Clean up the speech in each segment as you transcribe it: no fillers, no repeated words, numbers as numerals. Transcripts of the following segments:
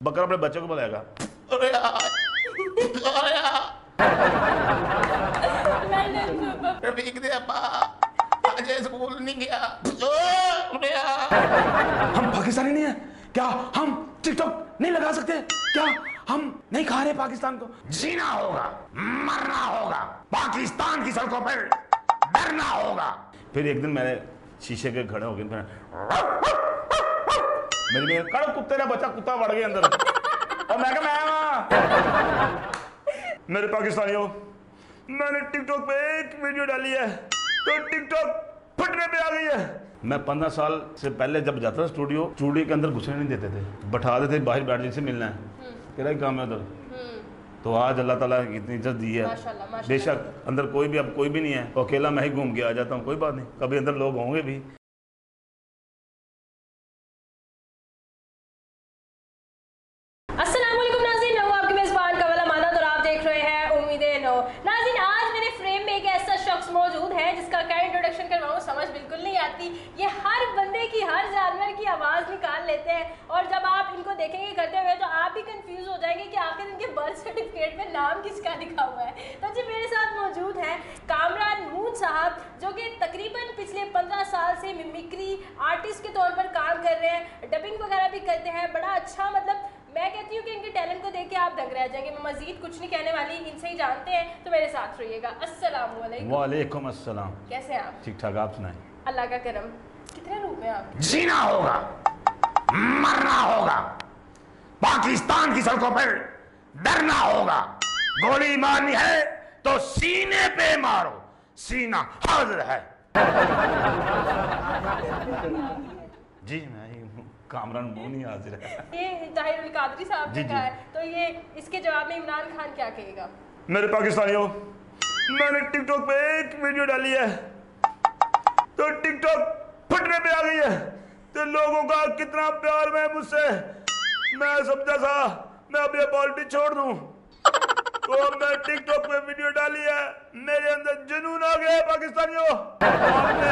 बकरा अपने बच्चे को बुलाएगा, अरे यार, अरे यार, आज स्कूल नहीं गया, अरे यार। हम पाकिस्तानी नहीं है क्या? हम टिकटॉक नहीं लगा सकते क्या? हम नहीं खा रहे पाकिस्तान को? जीना होगा, मरना होगा, पाकिस्तान की सड़कों पर डरना होगा। फिर एक दिन मैंने शीशे के खड़े हो गए, मेरे कड़क कुत्ते ने बच्चा कुत्ता बढ़ गया अंदर और मैं मेरे पाकिस्तानियों, मैंने टिकटॉक पे एक वीडियो डाली है तो टिकटॉक फटने पे आ गई है। मैं 15 साल से पहले जब जाता था स्टूडियो के अंदर घुसने नहीं देते थे, बैठा देते बाहर, बैठ जिनसे मिलना है तेरा ही काम है उधर। तो आज अल्लाह ताला इतनी इज्जत दी है, बेशक अंदर कोई भी, अब कोई भी नहीं है, तो अकेला मैं ही घूम के आ जाता हूँ, कोई बात नहीं, कभी अंदर लोग होंगे भी। नाज़रीन, आज मेरे फ्रेम में एक ऐसा शख्स मौजूद है जिसका क्या इंट्रोडक्शन करवाऊं समझ बिल्कुल नहीं आती। ये हर बंदे की, हर जानवर की आवाज़ निकाल लेते हैं और जब आप इनको देखेंगे करते हुए तो आप भी कंफ्यूज हो जाएंगे कि आखिर इनके बर्थ सर्टिफिकेट में नाम किसका लिखा हुआ है। तो जी मेरे साथ मौजूद हैं कामरान मून साहब, जो कि तकरीबन पिछले 15 साल से मिमिक्री आर्टिस्ट के तौर पर काम कर रहे हैं, डबिंग वगैरह भी करते हैं। बड़ा अच्छा, मतलब मैं कहती हूँ कि इनके टैलेंट को देख के आप दंग रह जाएंगे। मैं मजीद कुछ नहीं कहने वाली, इनसे ही जानते हैं, तो मेरे साथ रहिएगा। अस्सलाम वालेकुम। वालेकुम अस्सलाम। कैसे हैं आप? ठीक ठाक, आप सुनाएं। अल्लाह का करम। कितने रूप हैं आप? जीना होगा, मरना होगा, पाकिस्तान की सड़कों पर डरना होगा, गोली मारनी है तो सीने पे मारो, सीना हाजिर है। जी मैं कामरान मून ही हाजिर है। ये ताहिरुल कादरी साहब ने कहा है, तो ये इसके जवाब में इमरान खान क्या कहेगा? मेरे पाकिस्तानियों, मैंने टिकटॉक पे एक वीडियो डाली है तो टिकटॉक फटने पे आ गई है। तो लोगों का कितना प्यार है मुझसे, मैं समझा था मैं अब ये पॉलिटिक्स छोड़ दूं, तो अब मैं टिकटॉक पे वीडियो डाली है, मेरे अंदर जुनून आ गया है पाकिस्तानियों। आपने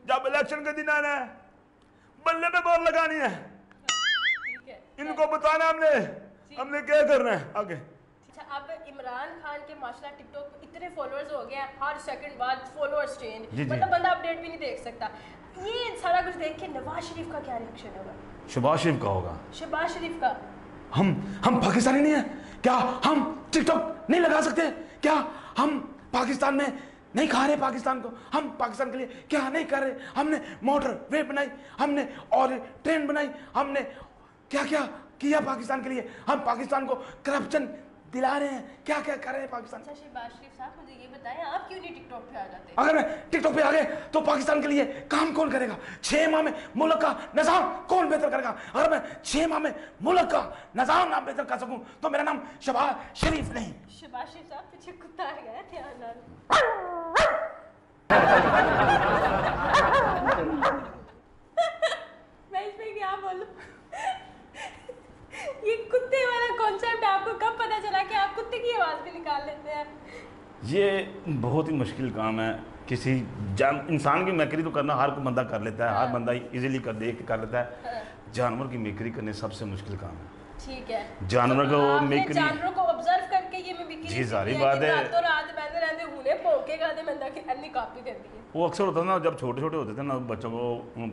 जब इलेक्शन के दिन आना है, बल्ले पे बॉल लगानी है, इनको बताना हमने क्या करना है आगे। अच्छा, अब इमरान खान के माशाल्लाह टिकटॉक पे इतने फॉलोअर्स हो गए हैं, हर सेकंड बाद फॉलोअर्स चेंज, मतलब बंदा अपडेट भी नहीं देख सकता। ये सारा कुछ देख के नवाज शरीफ का क्या रिएक्शन होगा? शहबाज शरीफ का होगा। शहबाज शरीफ का? हम पाकिस्तानी नहीं है क्या? हम टिकटॉक नहीं लगा सकते क्या? हम पाकिस्तान में नहीं खा रहे पाकिस्तान को? हम पाकिस्तान के लिए क्या नहीं कर रहे? हमने मोटर वे बनाई, हमने और ट्रेन बनाई, हमने क्या क्या किया पाकिस्तान के लिए? हम पाकिस्तान को करप्शन दिला रहे हैं, क्या क्या कर रहे हैं पाकिस्तान? अच्छा शहबाज शरीफ साहब, मुझे ये बताएं, आप क्यों नहीं टिकटॉक पे आ जाते? अगर मैं टिकटॉक पे आ गए तो पाकिस्तान के लिए काम कौन करेगा? 6 माह में मुल्क का निजाम कौन बेहतर करेगा? अगर मैं 6 माह में मुल्क का निजाम ना बेहतर कर सकूं तो मेरा नाम शहबाज शरीफ नहीं। शहबाज शरीफ साहब, पीछे कुत्ता आ गया है, ध्यान डाल। मैं इसमें क्या बोलूं? ये कुत्ते वाला कॉन्सेप्ट आपको कब पता चला कि आप कुत्ते की आवाज भी निकाल लेते हैं? ये बहुत ही मुश्किल काम है। किसी इंसान की मिमिक्री तो करना हर कोई बंदा कर लेता है, हर बंदा इजीली देख के कर लेता है। जानवर की मिमिक्री करने सबसे मुश्किल काम है। ठीक है, जानवर को मिमिक्री, जानवरों को ऑब्जर्व करके ये मिमिक्री जी सारी बात है। रातों रात बंदे रहते हुने भौंकेगा ते बंदा कि अन्नी कॉपी कर दी है। वो अक्सर होता था ना, जब छोटे छोटे होते थे ना, बच्चों को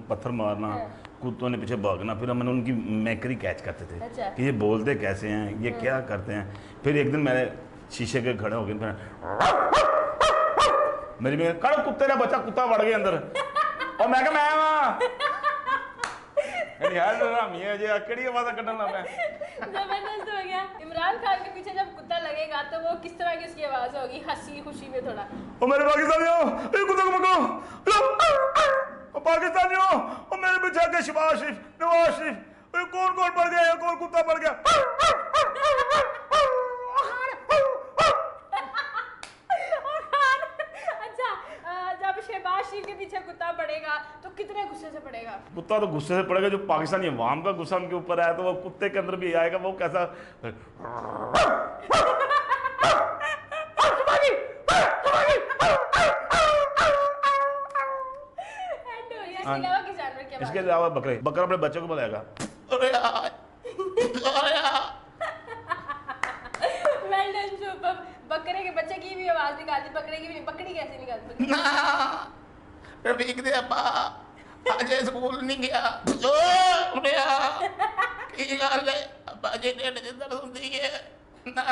पत्थर मारना, कुत्तों ने पीछे भागना, फिर हम उनकी मिमिक्री कैच करते थे। अच्छा। कि ये बोलते कैसे हैं, ये क्या करते हैं। फिर एक दिन मैंने शीशे के खड़े हो गए, मेरी कड़क कुत्ते ने बच्चा कुत्ता बढ़ गया अंदर और मैं जबरदस्त हो गया। इमरान खान के पीछे जब कुत्ता लगेगा तो वो किस तरह की उसकी आवाज होगी, हंसी खुशी में थोड़ा? ओ मेरे पाकिस्तानियों, ये कुत्ते को पकड़ो, पाकिस्तानियों, ओ मेरे पीछे के शहबाज शरीफ, नवाज शरीफ, कौन कौन पड़ गया, कौन कुत्ता पड़ गया? शहबाज शरीफ के पीछे कुत्ता पड़ेगा तो कितने गुस्से से पड़ेगा? कुत्ता तो गुस्से से पड़ेगा, जो पाकिस्तानी अवाम का गुस्सा उनके ऊपर आया तो वो कुत्ते के अंदर भी आएगा। वो कैसा इसके अलावा बकरा अपने बच्चे को बुलाएगा, अरे यार, निकालती, बकरे की भी नहीं, बकरी कैसे निकालती? ना रफीक दे अब्बा आज स्कूल नहीं गया उठिया की गल है अब्बा जी ढिड च दर्द हुंदी है ना।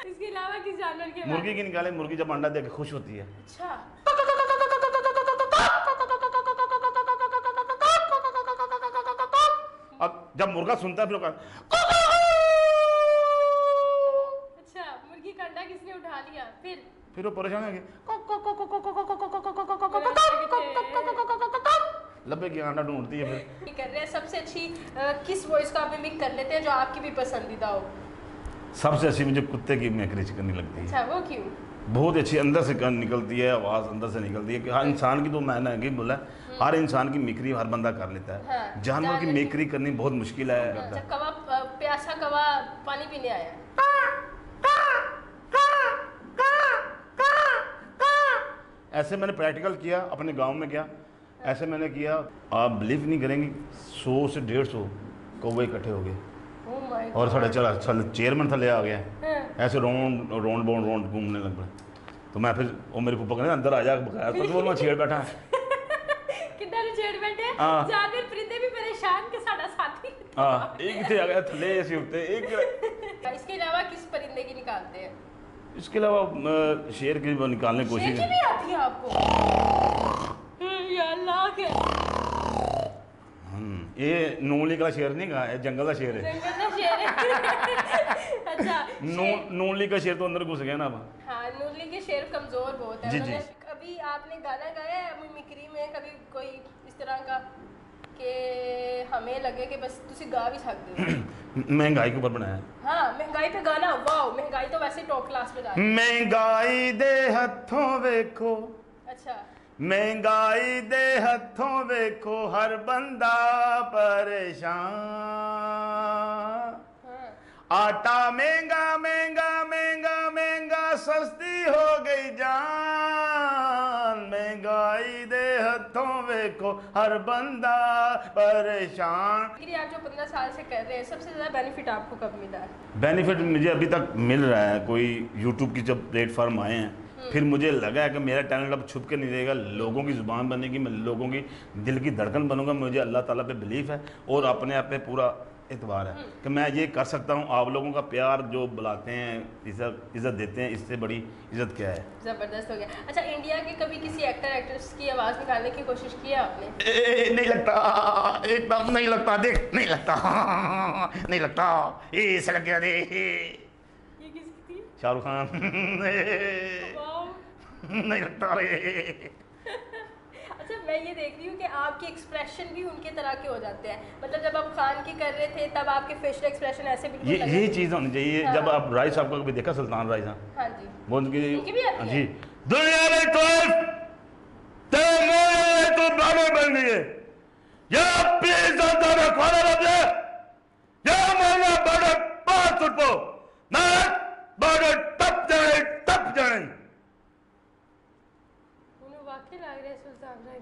इसके अलावा किस जानवर के बारे मुर्गी की निकाले, मुर्गी जब अंडा दे के खुश होती है। अच्छा, अब जब मुर्गा सुनता है फिर वो अच्छा, मुर्गी का अंडा किसने उठा लिया? फिर वो परेशान है लब्बे की अंडा ढूंढती है। फिर कर रहे हैं। सबसे अच्छी किस वॉइस को आप मिमिक कर लेते हैं जो आपकी भी पसंदीदा हो? सबसे अच्छी मुझे कुत्ते की मैकरिच करनी लगती है। अच्छा, वो क्यों? बहुत अच्छी अंदर से निकलती है, आवाज़ अंदर से निकलती है कि हर इंसान की, तो मैंने आगे बोला हर इंसान की मिक्री हर बंदा कर लेता है। हाँ, जानवर की मिक्री करनी बहुत मुश्किल है। अच्छा, कौवा प्यासा कौवा पानी पीने आया। ऐसे मैंने प्रैक्टिकल किया, अपने गांव में गया, ऐसे मैंने किया, आप बिलीव नहीं करेंगे 100 से 150 कौवे इकट्ठे हो गए Oh my और God। साढ़े चला चेयरमैन थले आ गया, हाँ। ऐसे राउंड राउंड बाउंड राउंड घूमने लग पड़े। तो मैं फिर वो मेरे फूफा कहने अंदर आ जा बकाया तो वो मैं छेड़ बैठा। कितना छेड़ बैठे हाँ। जानवर परिंदे भी परेशान के साਡਾ साथी। हाँ, एक थे आ गया थले ऐसे उठते एक। इसके अलावा किस परिंदे की निकालते हैं? इसके अलावा शेर की वो निकालने की शेर कोशिश की भी आती है आपको? या अल्लाह के ये नूली का शेर नहीं कहा, जंगल का शेर है। जंगल का शेर है। अच्छा, नूली का शेर तो अंदर घुस गया ना अब। हाँ, नूली के शेर कमजोर बहुत है। जी, उन्होंने जी। कभी आपने गाना गाया है मिमिक्री में कभी कोई इस तरह का कि हमें लगे कि बस तुसी गा भी सकते हो? महंगाई के ऊपर बनाया है। हाँ, महंगाई पे गाना। वाओ, महंगाई तो वैसे टॉप क्लास पे जा रही है। महंगाई दे हथों वेखो, अच्छा, महंगाई दे हथों वेखो हर बंदा परेशान। हाँ, आटा महंगा महंगा महंगा महंगा सस्ती हो गई जान। महंगाई दे हथों वेखो हर बंदा परेशान। डिग्री आप जो 15 साल से कर रहे हैं, सबसे ज़्यादा बेनिफिट आपको कब मिला है? बेनिफिट मुझे अभी तक मिल रहा है, कोई यूट्यूब की जब प्लेटफॉर्म आए हैं फिर मुझे लगा है कि मेरा टैलेंट अब छुप के नहीं रहेगा, लोगों की ज़ुबान बनेगी, मैं लोगों की दिल की धड़कन बनूंगा। मुझे अल्लाह ताला पे बिलीफ है और अपने आप पे पूरा एतबार है कि मैं ये कर सकता हूँ। आप लोगों का प्यार जो बुलाते हैं, इज़्ज़त देते हैं, इससे बड़ी इज़्ज़त क्या है। ज़बरदस्त हो गया। अच्छा, इंडिया के कभी किसी एक्टर एक्ट्रेस की आवाज़ निकालने की कोशिश की है आपने? नहीं लगता, एकदम नहीं लगता, देख नहीं लगता, नहीं लगता, ये सड़क गया दे। ये किसकी थी? शाहरुख खान। वाओ। नहीं लगता रे। अच्छा, मैं ये देख रही हूँ कि आपके एक्सप्रेशन भी उनके तरह के हो जाते हैं। मतलब जब आप खान की कर रहे थे तब आपके फेशियल एक्सप्रेशन ऐसे बिल्कुल लगे यही थे। चीज़ होनी चाहिए। हाँ। जब आप राय साहब को कभी देखा, सुल्तान राय साहब, हाँ जी, वो उनकी उनकी भी आती है? जी, दुनिया में तो बाने बन गई है, या प्लीज अंदर खाना लगे, या मैंने बड़े 5 फुट को मैं बड़े टप जाए। उन्हें वाकई लग रहा है सुल्तान राय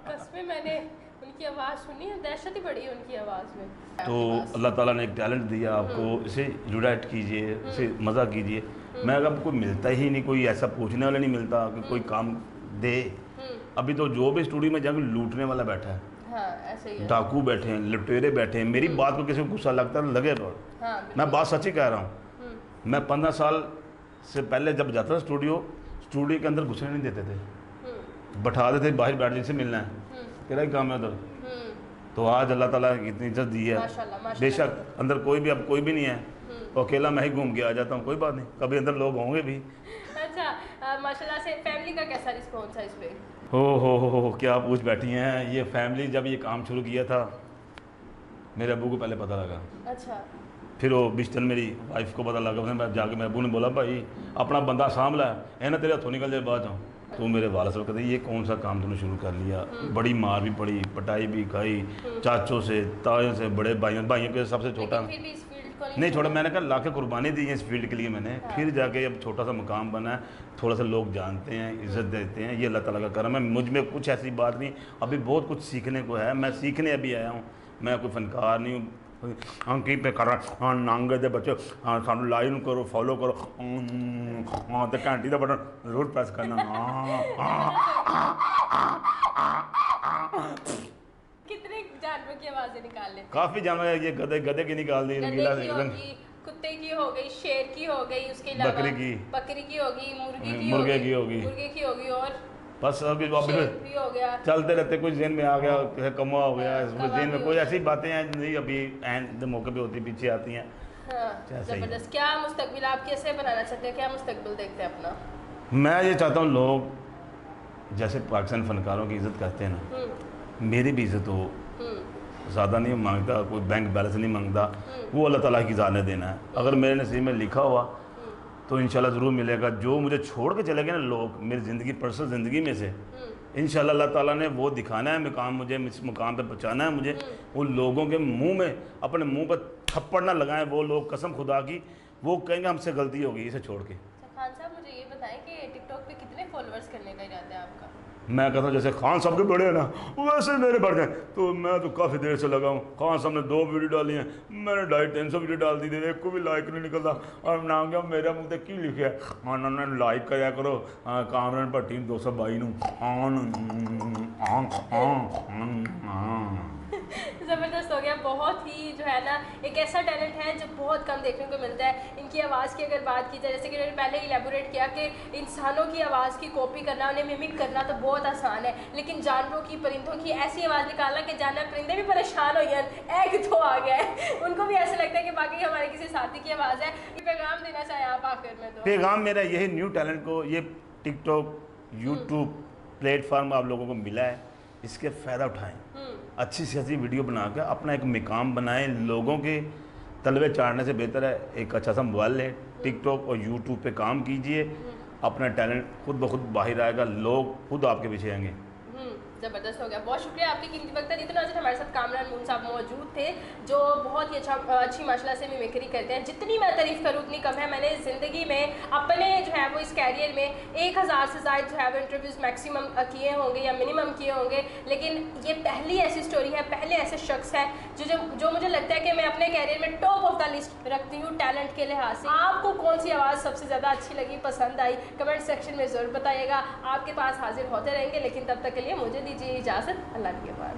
कसमें मैंने उनकी आवाज़ सुनी है, दहशत ही बड़ी है उनकी आवाज़ में। तो अल्लाह ताला ने एक टैलेंट दिया आपको, इसे यूटिलाइज कीजिए, इसे मज़ा कीजिए। मैं अगर कोई मिलता ही नहीं, कोई ऐसा पूछने वाला नहीं मिलता कि कोई काम दे। अभी तो जो भी स्टूडियो में जाकर लूटने वाला बैठा है, हाँ, ऐसे ही है। डाकू बैठे हैं, लुटेरे बैठे हैं। मेरी बात को किसी को गुस्सा लगता है लगे तो हाँ, मैं बात सच्ची कह रहा हूँ। मैं 15 साल से पहले जब जाता था स्टूडियो के अंदर घुसने नहीं देते थे, बैठा देते बाहर बैठ जिनसे मिलना है, तेरा ही काम है उधर। तो आज अल्लाह ताला की इतनी इज्जत दी है। माशाल्लाह, माशाल्लाह। बेशक अंदर कोई भी, अब कोई भी नहीं है, तो अकेला मैं ही घूम के आ जाता हूँ, कोई बात नहीं, कभी अंदर लोग होंगे भी। अच्छा, माशाल्लाह से फैमिली का कैसा रिस्पॉन्स है इस पे? हो क्या पूछ बैठी हैं। ये फैमिली जब ये काम शुरू किया था मेरे अबू को पहले पता लगा, अच्छा, फिर वो बिस्तर मेरी वाइफ को पता लगा। मैं जाके मेरे अबू ने बोला भाई अपना बंदा सांभला है ना, तेरे हथों निकल जाए बाद जाऊँ। तो मेरे वाला साहब कहते ये कौन सा काम तूने शुरू कर लिया। बड़ी मार भी पड़ी, पटाई भी खाई, चाचों से, तायों से, बड़े भाइयों के सबसे छोटा लेकिन फिर भी इस फील्ड को नहीं छोड़ा। मैंने कहा लाके कुर्बानी दी है इस फील्ड के लिए मैंने। फिर जाके अब छोटा सा मुकाम बना है, थोड़ा सा लोग जानते हैं, इज्जत देते हैं, ये अल्लाह ताला का करम है। मुझ में कुछ ऐसी बात नहीं, अभी बहुत कुछ सीखने को है, मैं सीखने अभी आया हूँ। मैं कोई फनकार नहीं हूँ, की पे कर नांगे दे बच्चो सानू लाइन करो फॉलो करो तो घंटी का बटन जरूर प्रेस करना। कितने जानवरों की आवाजें निकाल लेते? काफ़ी जानवर, ये गधे की निकाल दी, रंगीला गधे की होगी, कुत्ते की हो गई, शेर की हो गई, उसके अलावा बकरी की होगी, मुर्गे की होगी और बस अभी भी हो गया। चलते रहते, कुछ दिन में आ गया, कौवा हो गया, कुछ दिन में कोई ऐसी बातें हैं नहीं अभी एंड मौके पे होती पीछे आती हैं। हाँ, जबरदस्त। क्या मुस्तकबिल आप कैसे बनाना चाहते हैं, क्या मुस्तकबिल देखते हैं अपना? मैं ये चाहता हूँ लोग जैसे पाकिस्तान फनकारों की इज्जत करते हैं ना, मेरी भी इज्जत हो। ज़्यादा नहीं मांगता, कोई बैंक बैलेंस नहीं मांगता, वो अल्लाह ताला की जाने देना है। अगर मेरे नसीब में लिखा हुआ तो इंशाल्लाह ज़रूर मिलेगा। जो मुझे छोड़ के चले गए ना लोग मेरी ज़िंदगी, पर्सनल ज़िंदगी में से, इंशाल्लाह अल्लाह ताला ने वो दिखाना है मुकाम, मुझे इस मुकाम पे पहुँचाना है मुझे। उन लोगों के मुंह में, अपने मुंह पर थप्पड़ ना लगाएं वो लोग, कसम खुदा की, वो कहेंगे हमसे गलती हो गई इसे छोड़ के। खान साहब मुझे ये बताएं कि टिकटॉक पे कितने फॉलोअर्स करने का इरादा है आपका? मैं कहता हूँ जैसे खान साहब के बड़े हैं ना वैसे मेरे बढ़ जाए, तो मैं तो काफ़ी देर से लगा हूँ। खान साहब ने 2 वीडियो डाली हैं, मैंने 250-300 वीडियो डाल दी थी, एक को भी लाइक नहीं निकलता। और नाम क्या मेरा मुँह की लिखे हाँ उन्होंने लाइक कराया करो कामरान भट्टी 222 ज़बरदस्त हो गया। बहुत ही जो है ना एक ऐसा टैलेंट है जो बहुत कम देखने को मिलता है। इनकी आवाज़ की अगर बात की जाए, जैसे कि मैंने पहले इलेबोरेट किया कि इंसानों की आवाज़ की कॉपी करना, उन्हें मिमिक करना तो बहुत आसान है, लेकिन जानवरों की, परिंदों की ऐसी आवाज़ निकालना कि जानवर परिंदे भी परेशान हो गए, एक तो आ गया है, उनको भी ऐसा लगता है कि बाकी हमारे किसी साथी की आवाज़ है। ये पैगाम देना चाहें आप आखिर में? तो पैगाम मेरा यही, न्यू टैलेंट को ये टिकटॉक यूट्यूब प्लेटफार्म आप लोगों को मिला है, इसके फ़ायदा उठाएं, अच्छी से अच्छी वीडियो बना कर अपना एक मुकाम बनाएं। लोगों के तलवे चाड़ने से बेहतर है एक अच्छा सा मोबाइल ले, टिकटॉक और यूट्यूब पे काम कीजिए, अपना टैलेंट खुद ब खुद बाहर आएगा, लोग खुद आपके पीछे आएंगे। ज़बरदस्त हो गया। बहुत शुक्रिया आपकी कीमती वक्त। इतना आज हमारे साथ कामरान मून साहब मौजूद थे जो बहुत ही अच्छी माशाल्लाह से मिमिक्री करते हैं। जितनी मैं तारीफ़ करूँ उतनी कम है। मैंने ज़िंदगी में अपने जो है वो इस कैरियर में 1000 से ज़्यादा जो है वो इंटरव्यूज़ मैक्सिमम किए होंगे या मिनिमम किए होंगे, लेकिन ये पहली ऐसी स्टोरी है, पहले ऐसे शख्स है जो मुझे लगता है कि मैं अपने कैरियर में टॉप ऑफ द लिस्ट रखती हूँ टैलेंट के लिहाज से। आपको कौन सी आवाज़ सबसे ज़्यादा अच्छी लगी, पसंद आई, कमेंट सेक्शन में ज़रूर बताइएगा। आपके पास हाजिर होते रहेंगे, लेकिन तब तक के लिए मुझे दीजिए इजाज़त। अल्लाह के बाद।